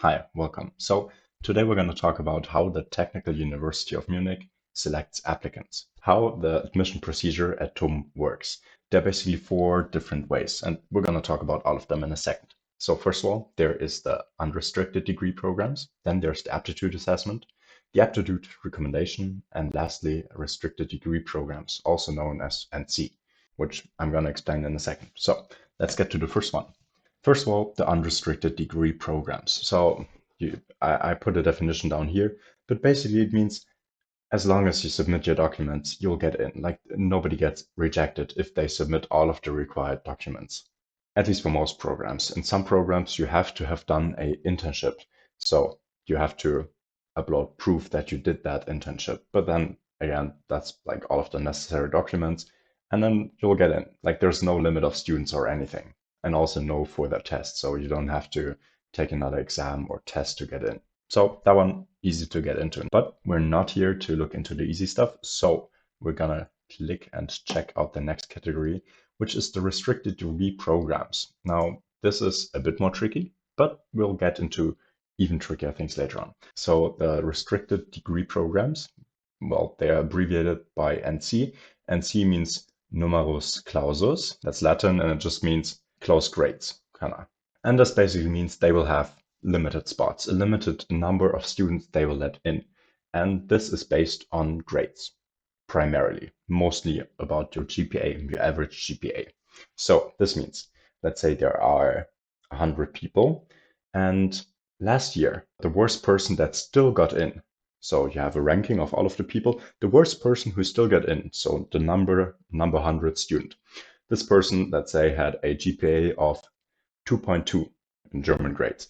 Hi, welcome. So today we're going to talk about how the Technical University of Munich selects applicants, how the admission procedure at TUM works. There are basically four different ways, and we're going to talk about all of them in a second. So first of all, there is the unrestricted degree programs, then there's the aptitude assessment, the aptitude recommendation, and lastly, restricted degree programs, also known as NC, which I'm going to explain in a second. So let's get to the first one. First of all, the unrestricted degree programs. So I put a definition down here, but basically it means as long as you submit your documents, you'll get in. Like nobody gets rejected if they submit all of the required documents, at least for most programs. In some programs, you have to have done a internship. So you have to upload proof that you did that internship. But then again, that's like all of the necessary documents, and then you'll get in. Like there's no limit of students or anything, and also no further tests. So you don't have to take another exam or test to get in. So that one easy to get into, but we're not here to look into the easy stuff. So we're gonna click and check out the next category, which is the restricted degree programs. Now, this is a bit more tricky, but we'll get into even trickier things later on. So the restricted degree programs, well, they are abbreviated by NC. NC means numerus clausus. That's Latin, and it just means close grades, kind of. And this basically means they will have limited spots, a limited number of students they will let in. And this is based on grades, primarily, mostly about your GPA, your average GPA. So this means, let's say there are 100 people, and last year, the worst person that still got in, so you have a ranking of all of the people, the worst person who still got in, so the number 100 student. This person, let's say, had a GPA of 2.2 in German grades.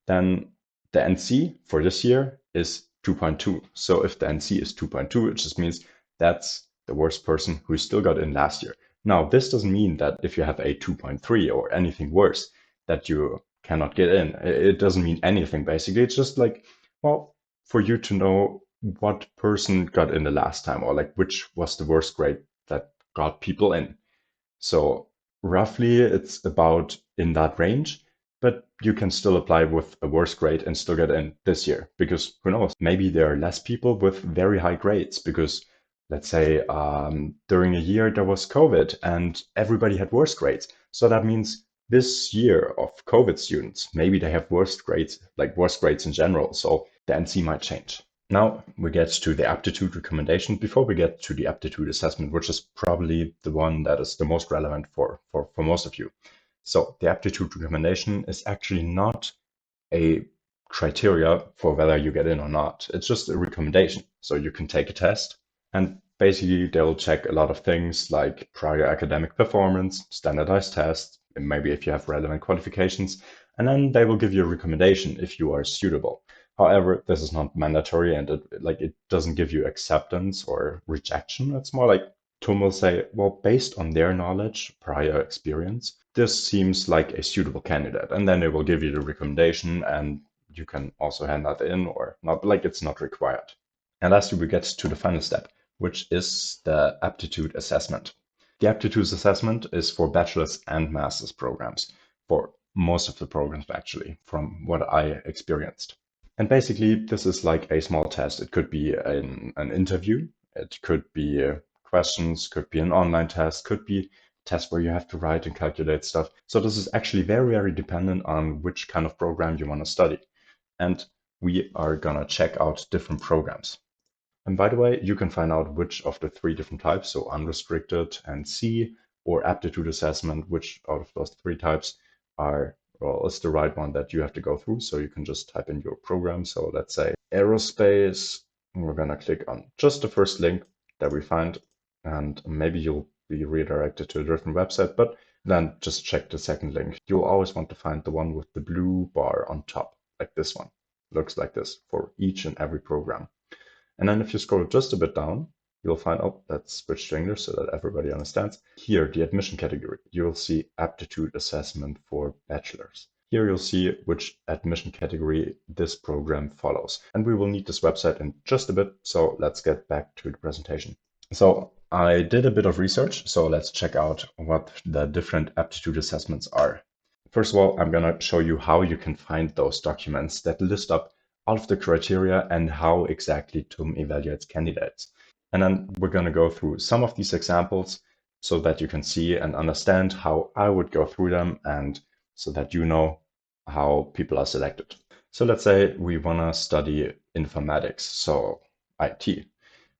Then the NC for this year is 2.2. So if the NC is 2.2, it just means that's the worst person who still got in last year. Now, this doesn't mean that if you have a 2.3 or anything worse, that you cannot get in. It doesn't mean anything, basically. It's just like, well, for you to know what person got in the last time, or like which was the worst grade that got people in. So roughly it's about in that range, but you can still apply with a worse grade and still get in this year, because who knows, maybe there are less people with very high grades because let's say during a year there was COVID and everybody had worse grades. So that means this year of COVID students, maybe they have worse grades, like worse grades in general. So the NC might change. Now we get to the aptitude recommendation before we get to the aptitude assessment, which is probably the one that is the most relevant for most of you. So the aptitude recommendation is actually not a criteria for whether you get in or not. It's just a recommendation. So you can take a test and basically they'll check a lot of things like prior academic performance, standardized tests, and maybe if you have relevant qualifications, and then they will give you a recommendation if you are suitable. However, this is not mandatory and it doesn't give you acceptance or rejection. It's more like TUM will say, well, based on their knowledge, prior experience, this seems like a suitable candidate. And then they will give you the recommendation and you can also hand that in or not, like it's not required. And lastly, we get to the final step, which is the aptitude assessment. The aptitude assessment is for bachelor's and master's programs, for most of the programs actually, from what I experienced. And basically, this is like a small test. It could be an interview, it could be questions, could be an online test, could be a test where you have to write and calculate stuff. So this is actually very, very dependent on which kind of program you want to study. And we are going to check out different programs. And by the way, you can find out which of the three different types, so unrestricted and C, or aptitude assessment, which out of those three types are, well, is the right one that you have to go through. So you can just type in your program. So let's say aerospace, and we're going to click on just the first link that we find, and maybe you'll be redirected to a different website, but then just check the second link. You'll always want to find the one with the blue bar on top, like this one. Looks like this for each and every program. And then if you scroll just a bit down, you'll find, oh, let's switch to English so that everybody understands. Here, the admission category, you'll see aptitude assessment for bachelors. Here you'll see which admission category this program follows. And we will need this website in just a bit, so let's get back to the presentation. So I did a bit of research, so let's check out what the different aptitude assessments are. First of all, I'm going to show you how you can find those documents that list up all of the criteria and how exactly TUM evaluates candidates. And then we're going to go through some of these examples so that you can see and understand how I would go through them, and so that you know how people are selected. So let's say we want to study informatics, so IT.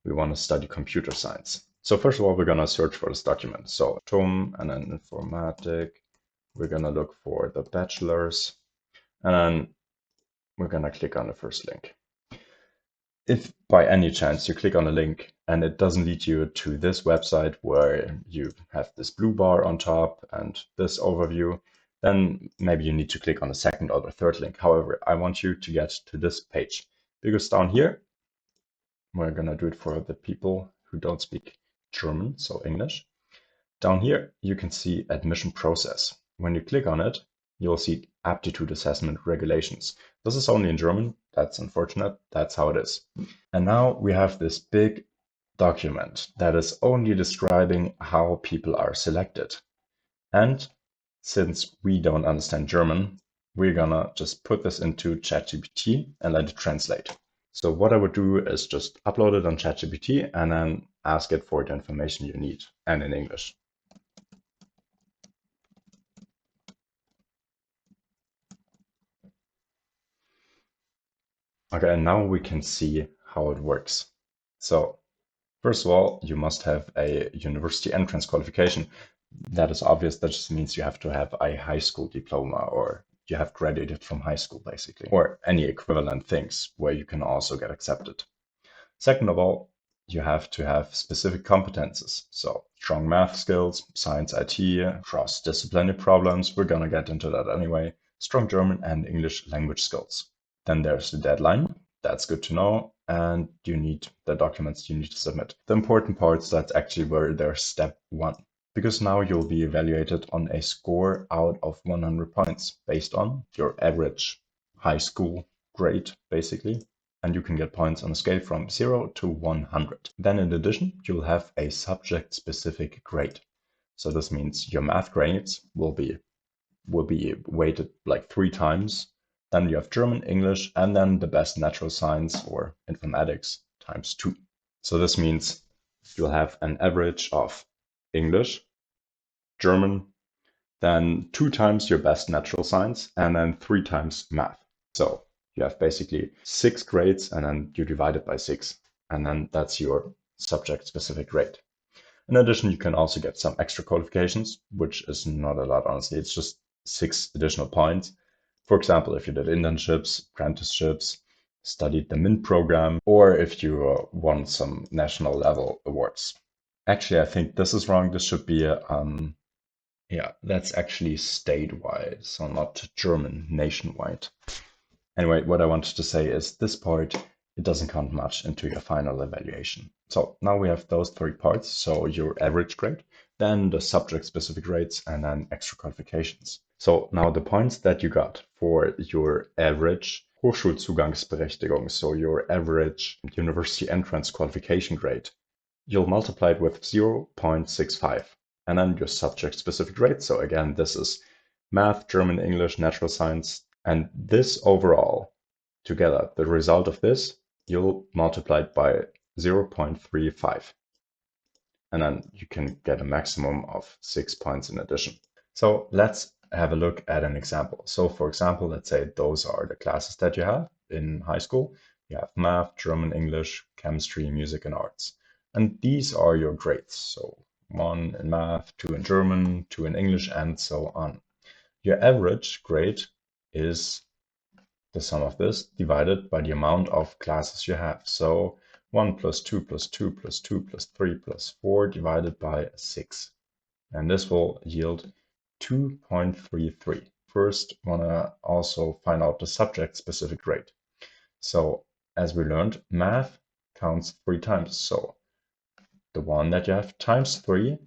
We want to study computer science. So first of all, we're going to search for this document. So TUM and then informatic. We're going to look for the bachelor's, and then we're going to click on the first link. If by any chance you click on a link and it doesn't lead you to this website where you have this blue bar on top and this overview, then maybe you need to click on the second or the third link. However, I want you to get to this page, because down here, we're going to do it for the people who don't speak German, so English. Down here, you can see admission process. When you click on it, you'll see aptitude assessment regulations. This is only in German. That's unfortunate. That's how it is. And now we have this big document that is only describing how people are selected. And since we don't understand German, we're gonna just put this into ChatGPT and let it translate. So what I would do is just upload it on ChatGPT and then ask it for the information you need, and in English. Okay, and now we can see how it works. So first of all, you must have a university entrance qualification. That is obvious. That just means you have to have a high school diploma, or you have graduated from high school, basically, or any equivalent things where you can also get accepted. Second of all, you have to have specific competences. So strong math skills, science, IT, cross-disciplinary problems. We're going to get into that anyway. Strong German and English language skills. Then there's the deadline. That's good to know. And you need the documents you need to submit. The important parts, that's actually where there's step 1. Because now you'll be evaluated on a score out of 100 points based on your average high school grade, basically. And you can get points on a scale from 0 to 100. Then in addition, you'll have a subject-specific grade. So this means your math grades will be weighted like 3 times. Then you have German, English, and then the best natural science or informatics times 2. So this means you'll have an average of English, German, then 2 times your best natural science, and then 3 times math. So you have basically 6 grades, and then you divide it by 6, and then that's your subject-specific grade. In addition, you can also get some extra qualifications, which is not a lot, honestly. It's just 6 additional points. For example, if you did internships, apprenticeships, studied the MINT program, or if you won some national level awards. Actually, I think this is wrong. This should be yeah, that's actually statewide, so not German, nationwide. Anyway, what I wanted to say is this part, it doesn't count much into your final evaluation. So now we have those 3 parts. So your average grade, then the subject-specific grades, and then extra qualifications. So now the points that you got for your average Hochschulzugangsberechtigung, so your average university entrance qualification grade, you'll multiply it with 0.65. And then your subject-specific grade. So again, this is math, German, English, natural science. And this overall, together, the result of this, you'll multiply it by 0.35. And then you can get a maximum of 6 points in addition. So let's have a look at an example. So for example, let's say those are the classes that you have in high school. You have math, German, English, chemistry, music, and arts. And these are your grades. So 1 in math, 2 in German, 2 in English, and so on. Your average grade is the sum of this divided by the amount of classes you have. So 1 plus 2 plus 2 plus 2 plus 3 plus 4 divided by 6. And this will yield 2.33. First, want to also find out the subject-specific grade. So as we learned, math counts 3 times. So the one that you have times 3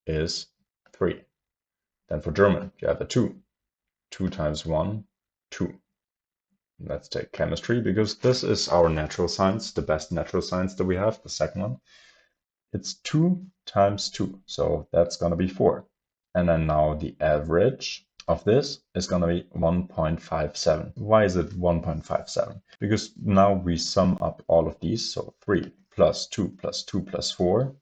is 3. Then for German, you have a 2. 2 times 1, 2. Let's take chemistry, because this is our natural science, the best natural science that we have, the second one. It's 2 times 2, so that's going to be 4. And then now the average of this is going to be 1.57. Why is it 1.57? Because now we sum up all of these. So 3 plus 2 plus 2 plus 4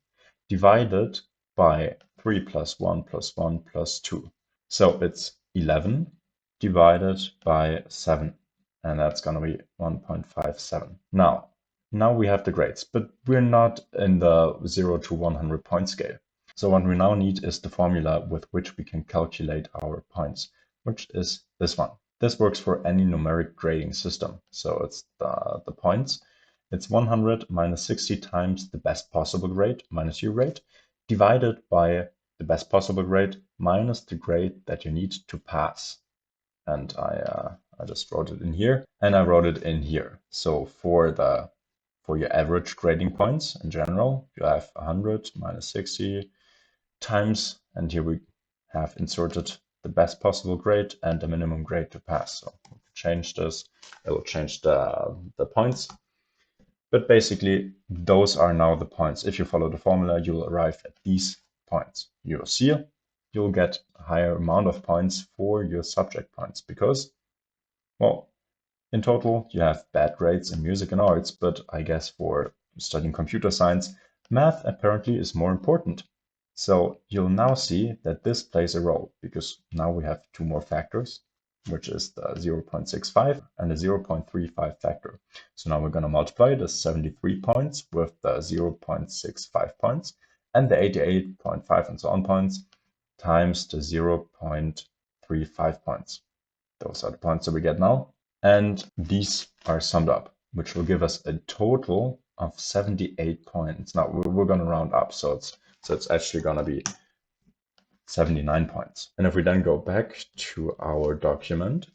divided by 3 plus 1 plus 1 plus 2. So it's 11 divided by 7. And that's going to be 1.57. Now we have the grades, but we're not in the 0 to 100 point scale. So what we now need is the formula with which we can calculate our points, which is this one. This works for any numeric grading system. So it's the points. It's 100 minus 60 times the best possible grade minus your grade, divided by the best possible grade minus the grade that you need to pass. And I just wrote it in here, and I wrote it in here. So for your average grading points in general, you have 100 minus 60 times, and here we have inserted the best possible grade and the minimum grade to pass. So if we change this, it will change the points. But basically, those are now the points. If you follow the formula, you'll arrive at these points. You'll see you'll get a higher amount of points for your subject points because, well, in total, you have bad grades in music and arts, but I guess for studying computer science, math apparently is more important. So you'll now see that this plays a role because now we have two more factors, which is the 0.65 and the 0.35 factor. So now we're going to multiply the 73 points with the 0.65 points and the 88.5 and so on points times the 0.35 points. Those are the points that we get now. And these are summed up, which will give us a total of 78 points. Now we're going to round up, so it's actually going to be 79 points. And if we then go back to our document,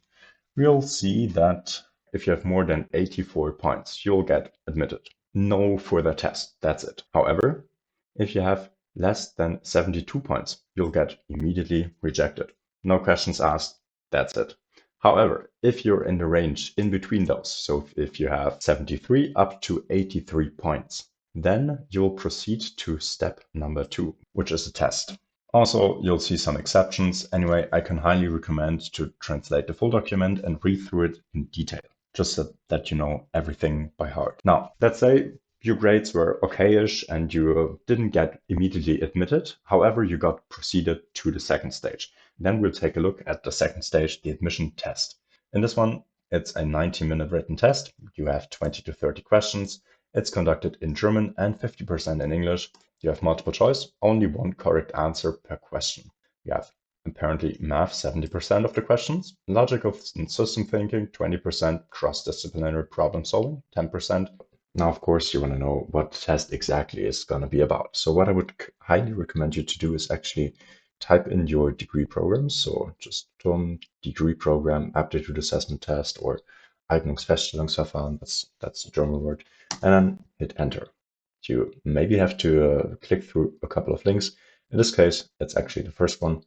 we'll see that if you have more than 84 points, you'll get admitted. No further test, that's it. However, if you have less than 72 points, you'll get immediately rejected. No questions asked, that's it. However, if you're in the range in between those, so if you have 73 up to 83 points, then you'll proceed to step number 2, which is a test. Also, you'll see some exceptions. Anyway, I can highly recommend to translate the full document and read through it in detail, just so that you know everything by heart. Now, let's say your grades were okay-ish and you didn't get immediately admitted. However, you got proceeded to the second stage. Then we'll take a look at the second stage, the admission test. In this one, it's a 90-minute written test. You have 20 to 30 questions. It's conducted in German and 50% in English. You have multiple choice, only one correct answer per question. You have apparently math, 70% of the questions, logical and system thinking, 20%, cross-disciplinary problem solving, 10%. Now, of course, you want to know what the test exactly is going to be about. So what I would highly recommend you to do is actually type in your degree programs. So just TUM, degree program, Aptitude assessment test, or Eignungsfeststellungsverfahren, that's the German word, and then hit enter. You maybe have to click through a couple of links. In this case, it's actually the first one,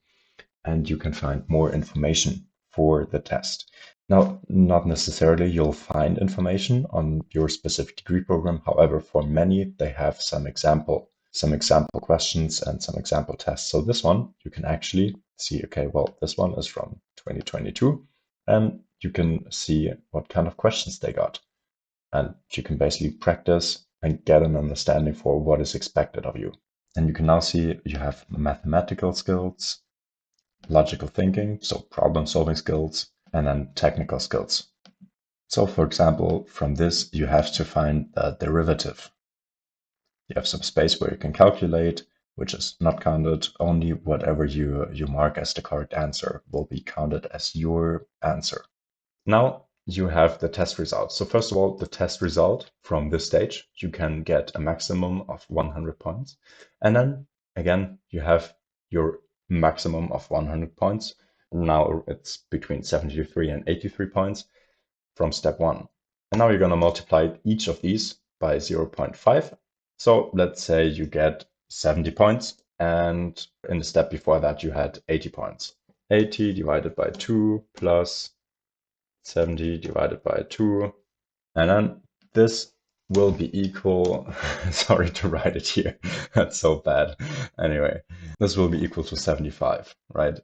and you can find more information for the test. Now, not necessarily you'll find information on your specific degree program. However, for many, they have some example questions and some example tests. So this one, you can actually see, okay, well, this one is from 2022, and you can see what kind of questions they got. And you can basically practice and get an understanding for what is expected of you. And you can now see you have mathematical skills, logical thinking, so problem solving skills, and then technical skills. So for example, from this, you have to find the derivative. You have some space where you can calculate, which is not counted. Only whatever you mark as the correct answer will be counted as your answer. Now you have the test result. So first of all, the test result from this stage, you can get a maximum of 100 points. And then again, you have your maximum of 100 points. Now it's between 73 and 83 points from step 1. And now you're going to multiply each of these by 0.5. So let's say you get 70 points, and in the step before that you had 80 points. 80 divided by 2 plus 70 divided by 2. And then this will be equal, sorry to write it here, that's so bad. Anyway, this will be equal to 75, right?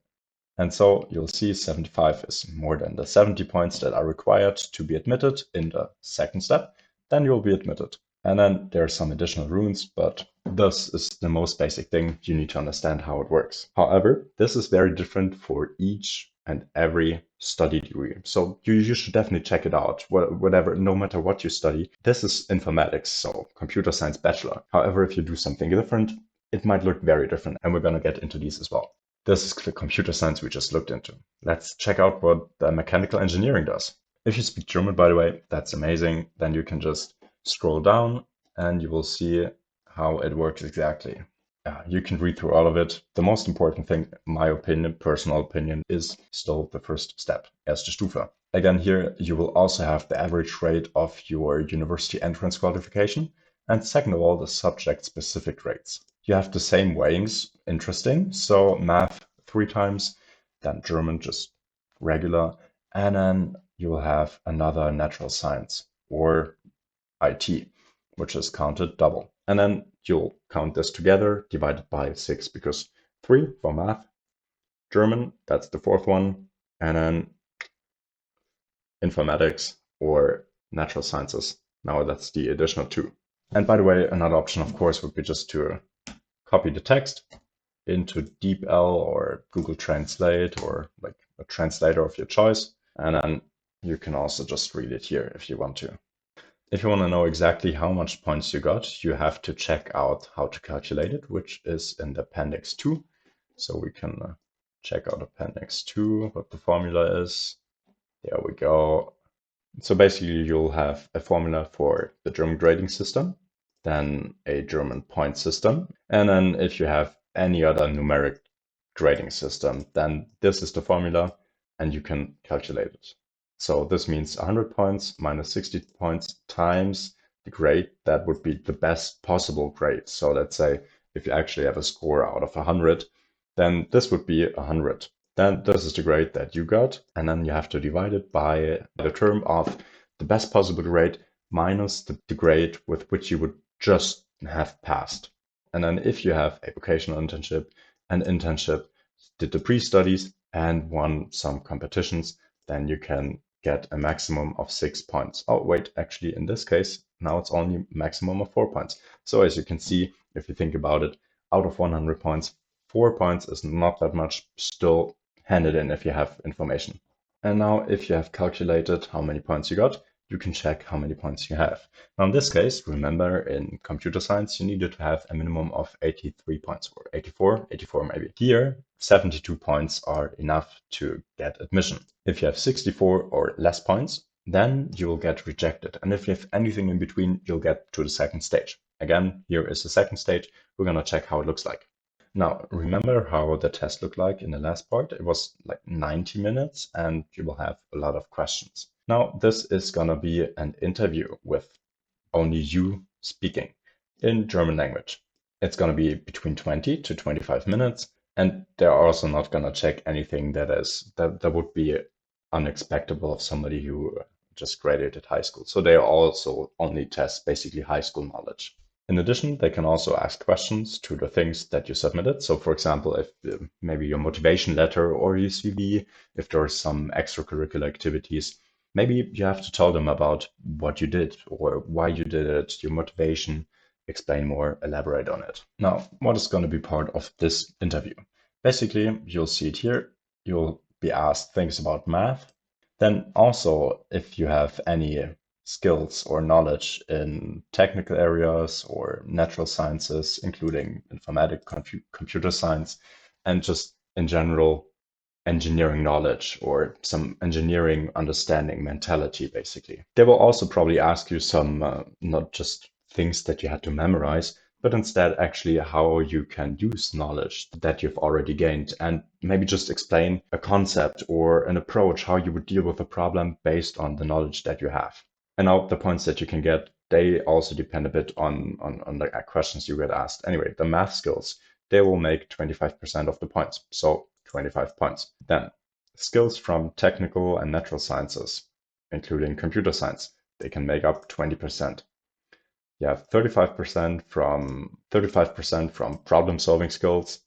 And so you'll see 75 is more than the 70 points that are required to be admitted in the second step. Then you'll be admitted. And then there are some additional rules, but this is the most basic thing. You need to understand how it works. However, this is very different for each and every study degree. So you should definitely check it out. Whatever, no matter what you study, this is informatics, so computer science bachelor. However, if you do something different, it might look very different. And we're going to get into these as well. This is the computer science we just looked into. Let's check out what the mechanical engineering does. If you speak German, by the way, that's amazing. Then you can just scroll down and you will see how it works exactly. You can read through all of it. The most important thing, my opinion, personal opinion, is still the first step, erste Stufe. Again, here you will also have the average rate of your university entrance qualification. And second of all, the subject-specific grades. You have the same weighings, interesting. So math 3 times, then German just regular, and then you will have another natural science or IT, which is counted double. And then you'll count this together, divided by 6, because 3 for math, German, that's the fourth one, and then informatics or natural sciences. Now that's the additional 2. And by the way, another option, of course, would be just to copy the text into DeepL or Google Translate or like a translator of your choice. And then you can also just read it here if you want to. If you want to know exactly how much points you got, you have to check out how to calculate it, which is in the Appendix 2. So we can check out Appendix 2, what the formula is. There we go. So basically you'll have a formula for the German grading system, then a German point system. And then if you have any other numeric grading system, then this is the formula and you can calculate it. So this means 100 points minus 60 points times the grade. That would be the best possible grade. So let's say if you actually have a score out of 100, then this would be 100. Then this is the grade that you got. And then you have to divide it by the term of the best possible grade minus the grade with which you would just have passed. And then if you have a vocational internship, an internship, did the pre-studies and won some competitions, then you can get a maximum of 6 points. Oh, wait, actually, in this case, now it's only maximum of 4 points. So as you can see, if you think about it, out of 100 points, 4 points is not that much. Still hand it in if you have information. And now if you have calculated how many points you got, you can check how many points you have. Now in this case, remember in computer science, you needed to have a minimum of 83 points or 84 maybe. Here, 72 points are enough to get admission. If you have 64 or less points, then you will get rejected. And if you have anything in between, you'll get to the second stage. Again, here is the second stage. We're going to check how it looks like. Now, remember how the test looked like in the last part? It was like 90 minutes and you will have a lot of questions. Now, this is going to be an interview with only you speaking in German language. It's going to be between 20 to 25 minutes, and they're also not going to check anything that would be unexpected of somebody who just graduated high school. So they also only test basically high school knowledge. In addition, they can also ask questions to the things that you submitted. So for example, if maybe your motivation letter or your CV, if there are some extracurricular activities, maybe you have to tell them about what you did or why you did it, your motivation, explain more, elaborate on it. Now, what is going to be part of this interview? Basically, you'll see it here. You'll be asked things about math. Then also, if you have any skills or knowledge in technical areas or natural sciences, including informatics, computer science, and just in general, engineering knowledge or some engineering understanding mentality, basically. They will also probably ask you some, not just things that you had to memorize, but instead actually how you can use knowledge that you've already gained and maybe just explain a concept or an approach, how you would deal with a problem based on the knowledge that you have. And now the points that you can get, they also depend a bit on the questions you get asked. Anyway, the math skills, they will make 25% of the points. So 25 points. Then skills from technical and natural sciences, including computer science, they can make up 20%. You have 35% from problem solving skills,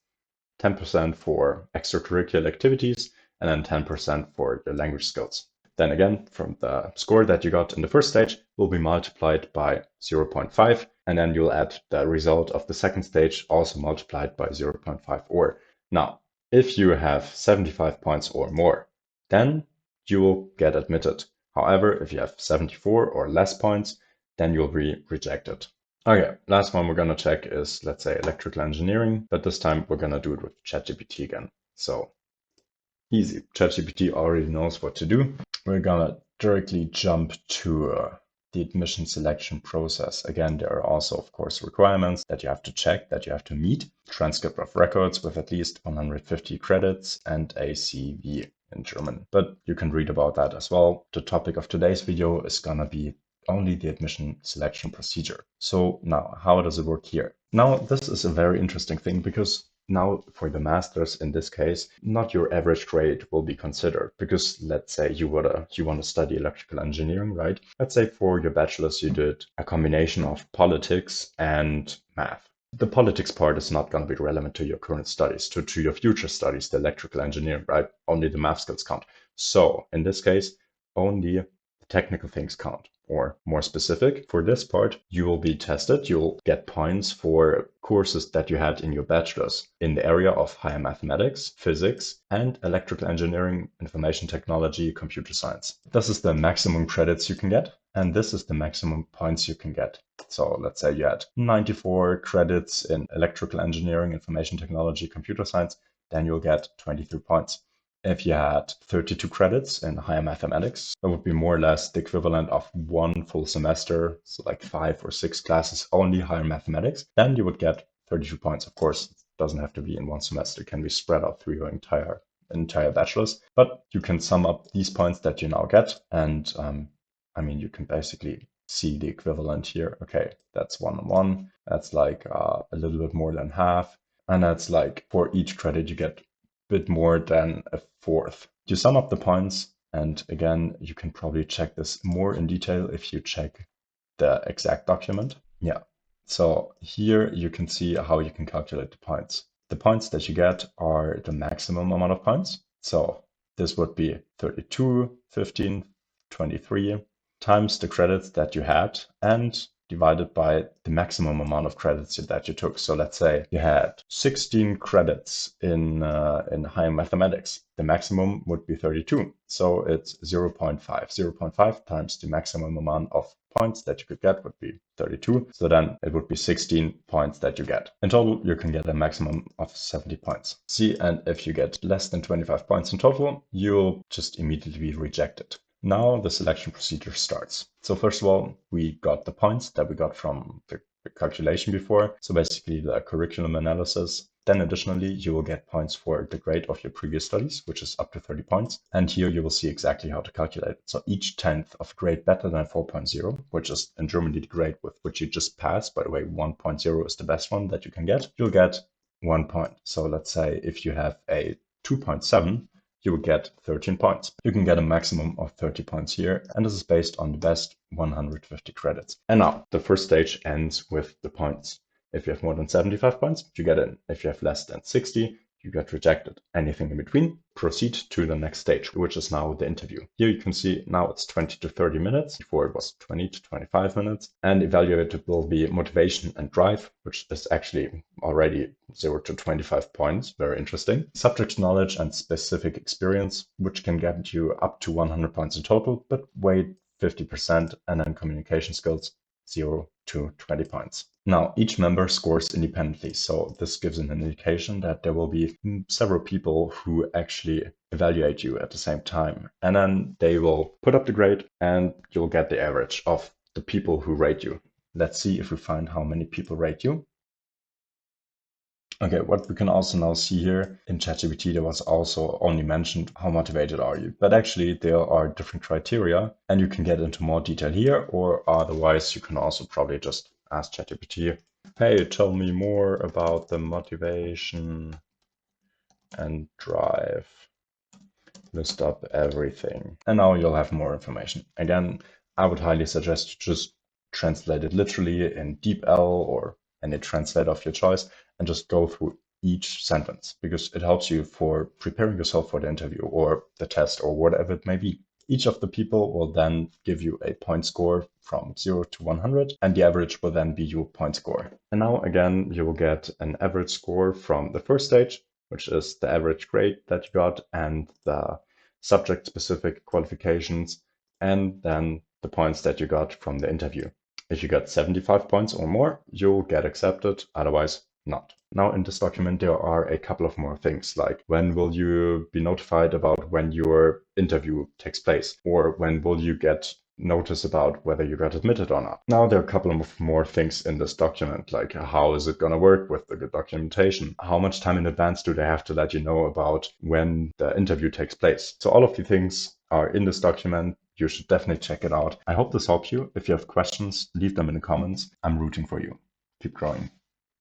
10% for extracurricular activities, and then 10% for your language skills. Then again, from the score that you got in the first stage will be multiplied by 0.5, and then you'll add the result of the second stage also multiplied by 0.5. Or now, if you have 75 points or more, then you will get admitted. However, if you have 74 or less points, then you'll be rejected. Okay, last one we're gonna check is, let's say, electrical engineering, but this time we're gonna do it with ChatGPT again. So easy, ChatGPT already knows what to do. We're gonna directly jump to the admission selection process. Again, there are also, of course, requirements that you have to check, that you have to meet. Transcript of records with at least 150 credits and a CV in German. But you can read about that as well. The topic of today's video is gonna be only the admission selection procedure. So now, how does it work here? Now, this is a very interesting thing because now for the masters in this case, not your average grade will be considered because let's say you want to study electrical engineering, right? Let's say for your bachelor's you did a combination of politics and math. The politics part is not going to be relevant to your current studies, to your future studies, the electrical engineering, right? Only the math skills count. So in this case, only the technical things count. Or more specific, for this part, you will be tested. You'll get points for courses that you had in your bachelor's in the area of higher mathematics, physics, and electrical engineering, information technology, computer science. This is the maximum credits you can get, and this is the maximum points you can get. So let's say you had 94 credits in electrical engineering, information technology, computer science, then you'll get 23 points. If you had 32 credits in higher mathematics, that would be more or less the equivalent of one full semester, so like 5 or 6 classes only higher mathematics, then you would get 32 points. Of course, it doesn't have to be in one semester, it can be spread out through your entire bachelor's, but you can sum up these points that you now get, and I mean, you can basically see the equivalent here. Okay, that's 1 that's like a little bit more than half, and that's like for each credit you get bit more than a fourth. You sum up the points, and again, you can probably check this more in detail if you check the exact document. Yeah, so here you can see how you can calculate the points. The points that you get are the maximum amount of points. So this would be 32, 15, 23 times the credits that you had and divided by the maximum amount of credits that you took. So let's say you had 16 credits in higher mathematics. The maximum would be 32. So it's 0.5. 0.5 times the maximum amount of points that you could get would be 32. So then it would be 16 points that you get. In total, you can get a maximum of 70 points. See, and if you get less than 25 points in total, you'll just immediately be rejected. Now the selection procedure starts. So first of all, we got the points that we got from the calculation before. So basically the curriculum analysis. Then additionally, you will get points for the grade of your previous studies, which is up to 30 points. And here you will see exactly how to calculate it. So each 10th of grade better than 4.0, which is in Germany the grade with which you just passed. By the way, 1.0 is the best one that you can get. You'll get 1 point. So let's say if you have a 2.7, you will get 13 points. You can get a maximum of 30 points here, and this is based on the best 150 credits. And now the first stage ends with the points. If you have more than 75 points, you get in. If you have less than 60, you get rejected. Anything in between, proceed to the next stage, which is now the interview. Here you can see now it's 20 to 30 minutes. Before it was 20 to 25 minutes. And evaluated will be motivation and drive, which is actually already 0 to 25 points. Very interesting. Subject knowledge and specific experience, which can get you up to 100 points in total, but weighed 50%. And then communication skills, 0 to 20 points. Now, each member scores independently, so this gives an indication that there will be several people who actually evaluate you at the same time. And then they will put up the grade and you'll get the average of the people who rate you. Let's see if we find how many people rate you. Okay, what we can also now see here in ChatGPT, there was also only mentioned how motivated are you, but actually there are different criteria and you can get into more detail here, or otherwise you can also probably just ask ChatGPT, hey, tell me more about the motivation and drive. List up everything. And now you'll have more information. Again, I would highly suggest you just translate it literally in DeepL or any translator of your choice and just go through each sentence because it helps you for preparing yourself for the interview or the test or whatever it may be. Each of the people will then give you a point score from 0 to 100, and the average will then be your point score. And now again, you will get an average score from the first stage, which is the average grade that you got and the subject-specific qualifications, and then the points that you got from the interview. If you got 75 points or more, you'll get accepted, otherwise not. Now in this document, there are a couple of more things, like when will you be notified about when your interview takes place, or when will you get notice about whether you got admitted or not. Now there are a couple of more things in this document, like how is it going to work with the documentation? How much time in advance do they have to let you know about when the interview takes place? So all of the things are in this document. You should definitely check it out. I hope this helps you. If you have questions, leave them in the comments. I'm rooting for you. Keep growing.